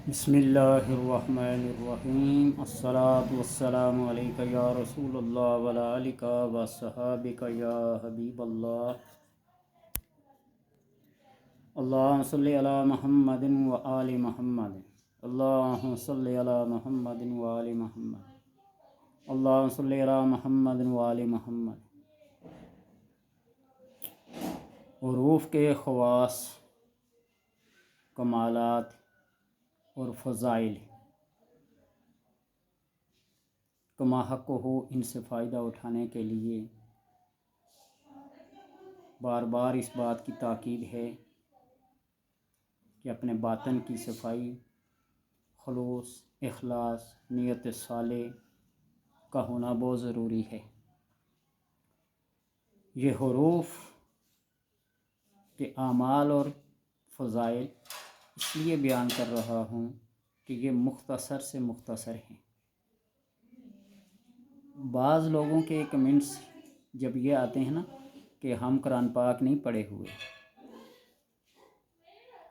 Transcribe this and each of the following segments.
بسم اللہ الرحمن الرحیم الصلاۃ والسلام علیک یا رسول اللہ وعلی آلک و صحابک یا حبیب اللہ۔ اللہم صلی علی محمد و آل محمد، اللہم صلی علی محمد و آل محمد، اللہم صلی علی محمد و آل محمد۔ حروف کے خواص، کمالات اور فضائل کما حق ہو، ان سے فائدہ اٹھانے کے لیے بار بار اس بات کی تاکید ہے کہ اپنے باطن کی صفائی، خلوص، اخلاص، نیت صالح کا ہونا بہت ضروری ہے۔ یہ حروف کے اعمال اور فضائل اس لیے بیان کر رہا ہوں کہ یہ مختصر سے مختصر ہیں۔ بعض لوگوں کے کمنٹس جب یہ آتے ہیں نا کہ ہم قرآن پاک نہیں پڑھے ہوئے،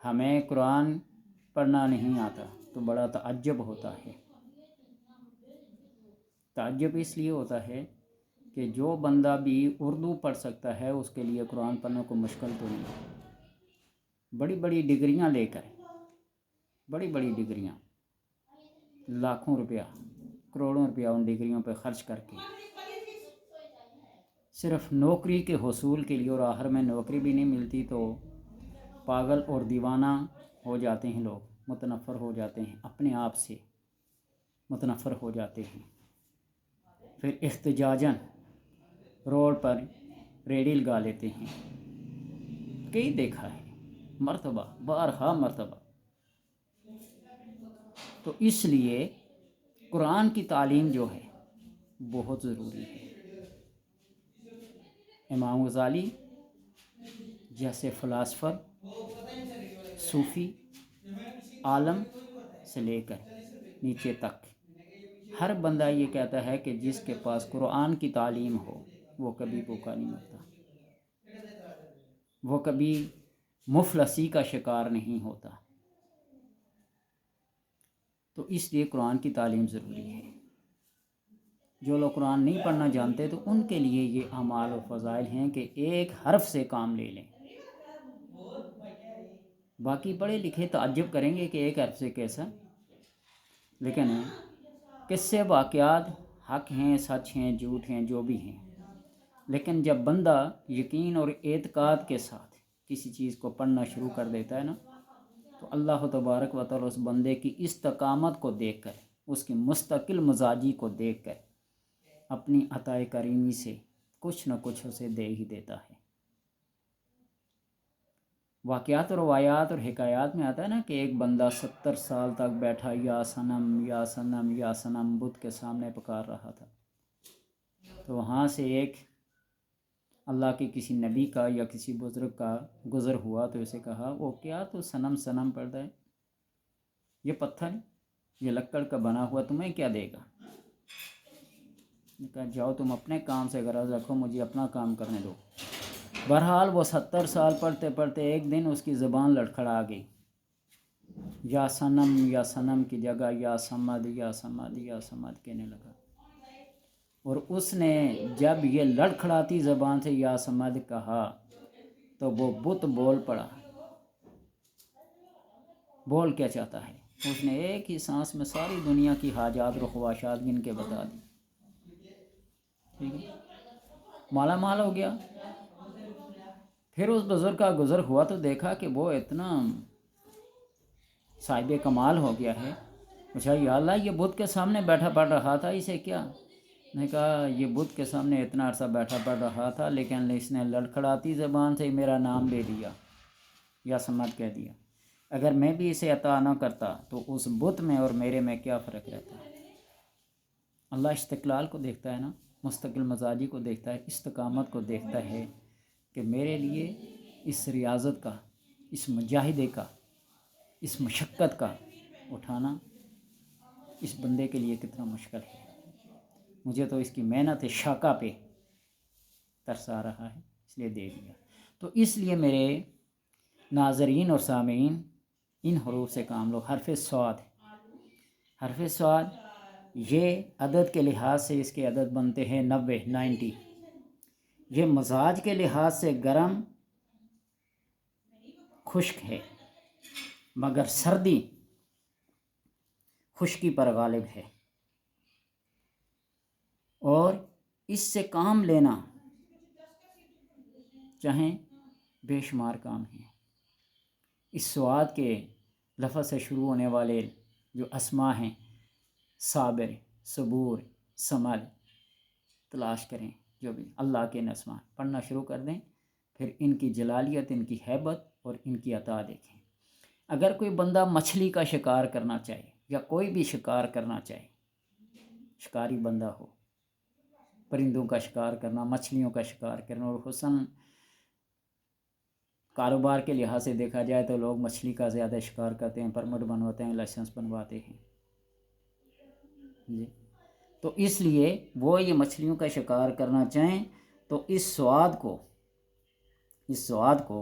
ہمیں قرآن پڑھنا نہیں آتا، تو بڑا تعجب ہوتا ہے۔ تعجب اس لیے ہوتا ہے کہ جو بندہ بھی اردو پڑھ سکتا ہے اس کے لیے قرآن پڑھنے کو مشکل تو نہیں۔ بڑی بڑی ڈگریاں لے کر، بڑی بڑی ڈگریاں، لاکھوں روپیہ، کروڑوں روپیہ ان ڈگریوں پہ خرچ کر کے صرف نوکری کے حصول کے لیے، اور آخر میں نوکری بھی نہیں ملتی تو پاگل اور دیوانہ ہو جاتے ہیں لوگ، متنفر ہو جاتے ہیں، اپنے آپ سے متنفر ہو جاتے ہیں۔ پھر احتجاجاً روڈ پر ریڑھی لگا لیتے ہیں۔ کئی دیکھا ہے، مرتبہ بارہا مرتبہ۔ تو اس لیے قرآن کی تعلیم جو ہے بہت ضروری ہے۔ امام غزالی جیسے فلاسفر، صوفی، عالم سے لے کر نیچے تک ہر بندہ یہ کہتا ہے کہ جس کے پاس قرآن کی تعلیم ہو وہ کبھی بھوکا نہیں مرتا، وہ کبھی مفلسی کا شکار نہیں ہوتا۔ تو اس لیے قرآن کی تعلیم ضروری ہے۔ جو لوگ قرآن نہیں پڑھنا جانتے تو ان کے لیے یہ اعمال و فضائل ہیں کہ ایک حرف سے کام لے لیں۔ باقی پڑھے لکھے تعجب کریں گے کہ ایک حرف سے کیسا، لیکن قصے واقعات حق ہیں، سچ ہیں، جھوٹ ہیں، جو بھی ہیں، لیکن جب بندہ یقین اور اعتقاد کے ساتھ کسی چیز کو پڑھنا شروع کر دیتا ہے نا، تو اللہ تبارک و تعالی اس بندے کی استقامت کو دیکھ کر، اس کی مستقل مزاجی کو دیکھ کر اپنی عطا کریمی سے کچھ نہ کچھ اسے دے ہی دیتا ہے۔ واقعات اور روایات اور حکایات میں آتا ہے نا کہ ایک بندہ 70 سال تک بیٹھا یا صنم یا صنم یا صنم بت کے سامنے پکار رہا تھا۔ تو وہاں سے ایک اللہ کے کسی نبی کا یا کسی بزرگ کا گزر ہوا تو اسے کہا، وہ کیا تو صنم صنم پڑھتا ہے، یہ پتھر، یہ لکڑ کا بنا ہوا تمہیں کیا دے گا؟ کہا جاؤ تم اپنے کام سے غرض رکھو، مجھے اپنا کام کرنے دو۔ بہرحال وہ 70 سال پڑھتے پڑھتے ایک دن اس کی زبان لڑکھڑا گئی، یا صنم کی جگہ یا سمد یا سمد یا سمد کہنے لگا۔ اور اس نے جب یہ لڑکھڑاتی زبان سے یا سمد کہا تو وہ بت بول پڑا۔ بول کیا چاہتا ہے؟ اس نے ایک ہی سانس میں ساری دنیا کی حاجات اور خواہشات گن کے بتا دی۔ ٹھیک ہے، مالا مال ہو گیا۔ پھر اس بزرگ کا گزر ہوا تو دیکھا کہ وہ اتنا صاحب کمال ہو گیا ہے۔ پوچھا یا اللہ، یہ بت کے سامنے بیٹھا پڑھ رہا تھا، اسے کیا؟ نے کہا یہ بت کے سامنے اتنا عرصہ بیٹھا پڑھ رہا تھا، لیکن اس نے لڑکھڑاتی زبان سے میرا نام لے دیا، یا سمت کہہ دیا۔ اگر میں بھی اسے عطا نہ کرتا تو اس بت میں اور میرے میں کیا فرق رہتا؟ اللہ استقلال کو دیکھتا ہے نا، مستقل مزاجی کو دیکھتا ہے، استقامت کو دیکھتا ہے کہ میرے لیے اس ریاضت کا، اس مجاہدے کا، اس مشقت کا اٹھانا اس بندے کے لیے کتنا مشکل ہے۔ مجھے تو اس کی محنت شاقہ پہ ترس آ رہا ہے، اس لیے دے دیا۔ تو اس لیے میرے ناظرین اور سامعین، ان حروف سے کام لو. حرف سواد یہ عدد کے لحاظ سے اس کے عدد بنتے ہیں 90. یہ مزاج کے لحاظ سے گرم خشک ہے، مگر سردی خشکی پر غالب ہے، اور اس سے کام لینا چاہیں بے شمار کام ہیں. اس سواد کے لفظ سے شروع ہونے والے جو اسماء ہیں، صابر، صبور، سمد، تلاش کریں. جو بھی اللہ کے اسماء پڑھنا شروع کر دیں، پھر ان کی جلالیت، ان کی ہیبت اور ان کی عطا دیکھیں. اگر کوئی بندہ مچھلی کا شکار کرنا چاہے یا کوئی بھی شکار کرنا چاہے، شکاری بندہ ہو، پرندوں کا شکار کرنا، مچھلیوں کا شکار کرنا، اور حسن کاروبار کے لحاظ سے دیکھا جائے تو لوگ مچھلی کا زیادہ شکار کرتے ہیں، پرمٹ بنواتے ہیں، لائسنس بنواتے ہیں جی. تو اس لیے وہ یہ مچھلیوں کا شکار کرنا چاہیں تو اس سواد کو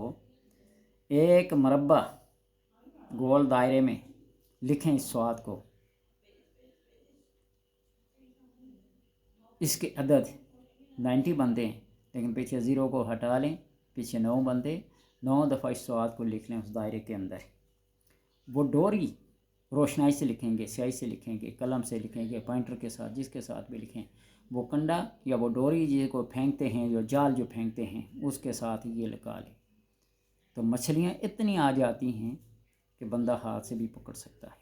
ایک مربع گول دائرے میں لکھیں. اس سواد کو، اس کے عدد 90 بنتے ہیں، لیکن پیچھے 0 کو ہٹا لیں، پیچھے 9 بنتے. 9 دفعہ اس سواد کو لکھ لیں اس دائرے کے اندر. وہ ڈوری روشنائی سے لکھیں گے، سیاہی سے لکھیں گے، قلم سے لکھیں گے، پوائنٹر کے ساتھ، جس کے ساتھ بھی لکھیں. وہ کنڈا یا وہ ڈوری جس کو پھینکتے ہیں، جو جال جو پھینکتے ہیں، اس کے ساتھ یہ لگا لیں. تو مچھلیاں اتنی آ جاتی ہیں کہ بندہ ہاتھ سے بھی پکڑ سکتا ہے.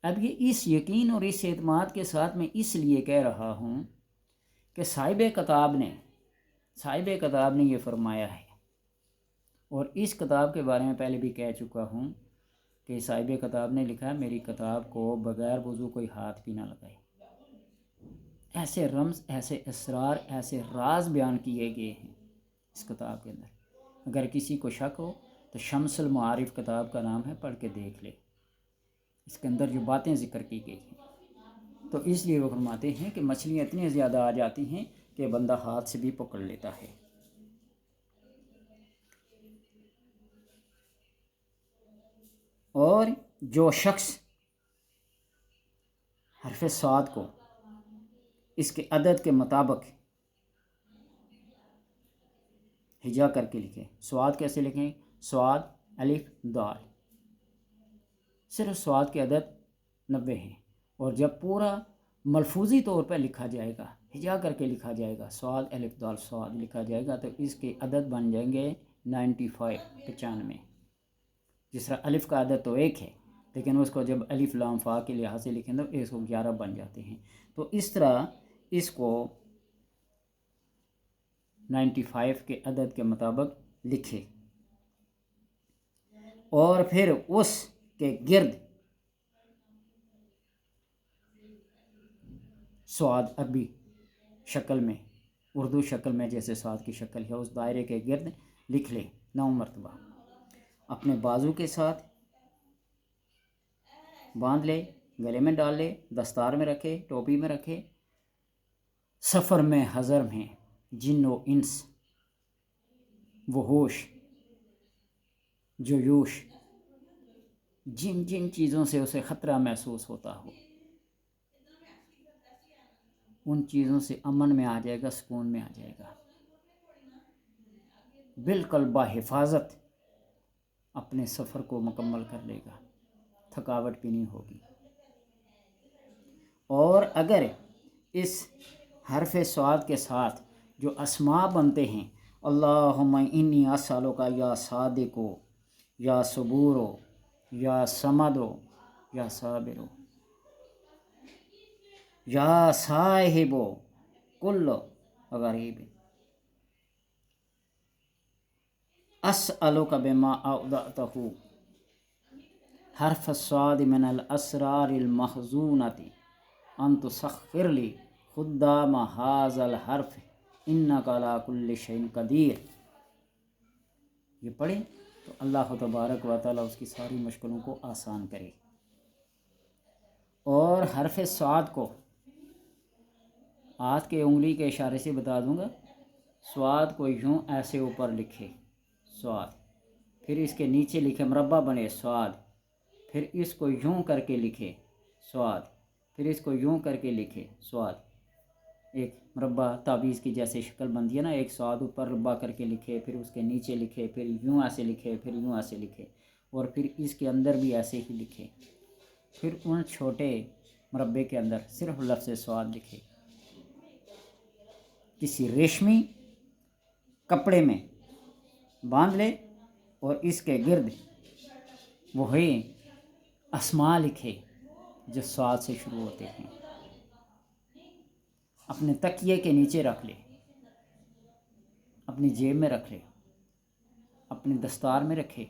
اب یہ اس یقین اور اس اعتماد کے ساتھ میں اس لیے کہہ رہا ہوں کہ صاحب کتاب نے یہ فرمایا ہے، اور اس کتاب کے بارے میں پہلے بھی کہہ چکا ہوں کہ صاحب کتاب نے لکھا میری کتاب کو بغیر وضو کوئی ہاتھ بھی نہ لگائے. ایسے رمز، ایسے اسرار، ایسے راز بیان کیے گئے ہیں اس کتاب کے اندر. اگر کسی کو شک ہو تو شمس المعارف کتاب کا نام ہے، پڑھ کے دیکھ لے، اس کے اندر جو باتیں ذکر کی گئی ہیں. تو اس لیے وہ فرماتے ہیں کہ مچھلیاں اتنی زیادہ آ جاتی ہیں کہ بندہ ہاتھ سے بھی پکڑ لیتا ہے. اور جو شخص حرف صاد کو اس کے عدد کے مطابق ہجا کر کے لکھیں. سواد کیسے لکھیں؟ سواد الف دال. صرف سواد کے عدد 90 ہیں، اور جب پورا ملفوظی طور پر لکھا جائے گا، ہجا کر کے لکھا جائے گا، سواد الف دال سواد لکھا جائے گا، تو اس کے عدد بن جائیں گے 95. جس طرح الف کا عدد تو 1 ہے، لیکن اس کو جب الف لام فا کے لحاظ سے لکھیں تو 111 بن جاتے ہیں. تو اس طرح اس کو 95 کے عدد کے مطابق لکھے، اور پھر اس کے گرد سواد عربی شکل میں، اردو شکل میں جیسے سواد کی شکل ہے، اس دائرے کے گرد لکھ لے 9 مرتبہ. اپنے بازو کے ساتھ باندھ لے، گلے میں ڈال لے، دستار میں رکھے، ٹوپی میں رکھے. سفر میں، حضر میں، جن و انس، وحوش، جیوش، جن جن چیزوں سے اسے خطرہ محسوس ہوتا ہو، ان چیزوں سے امن میں آ جائے گا، سکون میں آ جائے گا. بالکل بحفاظت اپنے سفر کو مکمل کر لے گا، تھکاوٹ بھی نہیں ہوگی. اور اگر اس حرف سواد کے ساتھ جو اسماء بنتے ہیں، اللہم انی اسالک یا صادقو یا صبورو یا سمدو یا صابرو یا صاحبو کل غریب اسألک بما اودعتہ، حرف الصاد من الاسرار المخزونۃ ان تسخر لی خدام ھذا الحرف انک علی کل شیء قدیر. یہ پڑھیں تو اللہ تبارک و تعالیٰ اس کی ساری مشکلوں کو آسان کرے. اور حرف صاد کو ہاتھ کے انگلی کے اشارے سے بتا دوں گا. سواد کو یوں ایسے اوپر لکھے، سواد، پھر اس کے نیچے لکھے مربع بنے سواد، پھر اس کو یوں کر کے لکھے سواد، پھر اس کو یوں کر کے لکھے سواد، ایک مربع تعویذ کی جیسے شکل بنتی ہے نا، ایک سواد اوپر ربع کر کے لکھے، پھر اس کے نیچے لکھے، پھر یوں ایسے لکھے، پھر یوں ایسے لکھے، اور پھر اس کے اندر بھی ایسے ہی لکھے، پھر ان چھوٹے مربع کے اندر صرف لفظ سواد لکھے، کسی ریشمی کپڑے میں باندھ لے اور اس کے گرد وہی اسماء لکھے جو سواد سے شروع ہوتے ہیں، اپنے تکیے کے نیچے رکھ لے، اپنی جیب میں رکھ لے، اپنے دستار میں رکھے،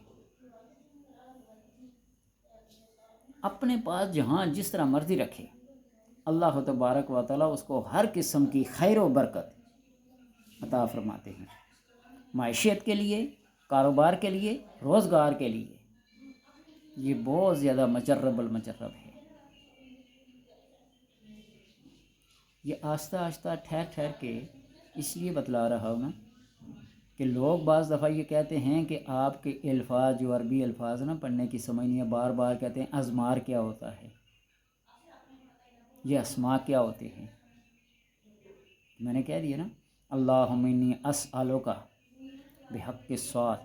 اپنے پاس جہاں جس طرح مرضی رکھے، اللہ تبارک و تعالیٰ اس کو ہر قسم کی خیر و برکت عطا فرماتے ہیں، معیشت کے لیے، کاروبار کے لیے، روزگار کے لیے۔ یہ بہت زیادہ مجرب المجرب ہے۔ یہ آہستہ آہستہ ٹھہر ٹھہر کے اس لیے بتلا رہا ہوں نا کہ لوگ بعض دفعہ یہ کہتے ہیں کہ آپ کے الفاظ جو عربی الفاظ نا پڑھنے کی سمجھ نہیں ہے، بار بار کہتے ہیں ازمار کیا ہوتا ہے، یہ اسماء کیا ہوتے ہیں۔ میں نے کہہ دیا نا، اللہم انی اسألک بحق الصاد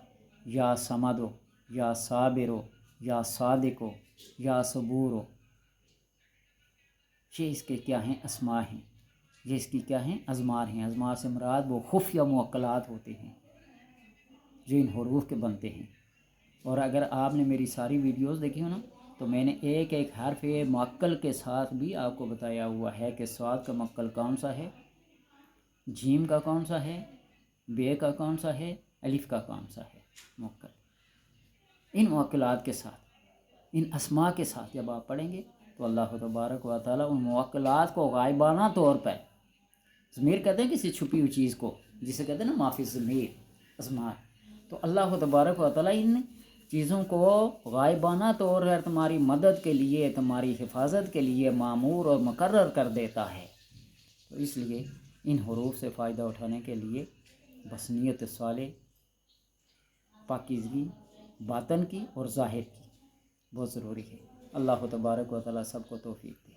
یا صمدو یا صابرو یا صادقو یا صبورو، یہ اس کے کیا ہیں؟ اسماء ہیں، یہ اس کی کیا ہیں؟ ازمار ہیں۔ ازمار سے مراد وہ خفیہ موکلات ہوتے ہیں جو ان حروف کے بنتے ہیں۔ اور اگر آپ نے میری ساری ویڈیوز دیکھی ہو نا تو میں نے ایک ایک حرف معقل کے ساتھ بھی آپ کو بتایا ہوا ہے کہ سواد کا معقل کون سا ہے، جیم کا کون سا ہے، بے کا کون سا ہے، الف کا کون سا ہے معقل۔ ان معقلات کے ساتھ، ان اسماء کے ساتھ جب آپ پڑھیں گے تو اللہ تبارک و تعالیٰ ان معقلات کو غائبانہ طور پر، ضمیر کہتے ہیں کسی چھپی ہوئی چیز کو، جسے کہتے ہیں نا معافی ضمیر، اسمار، تو اللہ تبارک و تعالیٰ ان چیزوں کو غائبانہ طور پر تمہاری مدد کے لیے، تمہاری حفاظت کے لیے معمور اور مقرر کر دیتا ہے۔ تو اس لیے ان حروف سے فائدہ اٹھانے کے لیے بس نیت صالح، پاکیزگی باطن کی اور ظاہر کی بہت ضروری ہے۔ اللہ تبارک و تعالیٰ سب کو توفیق دے۔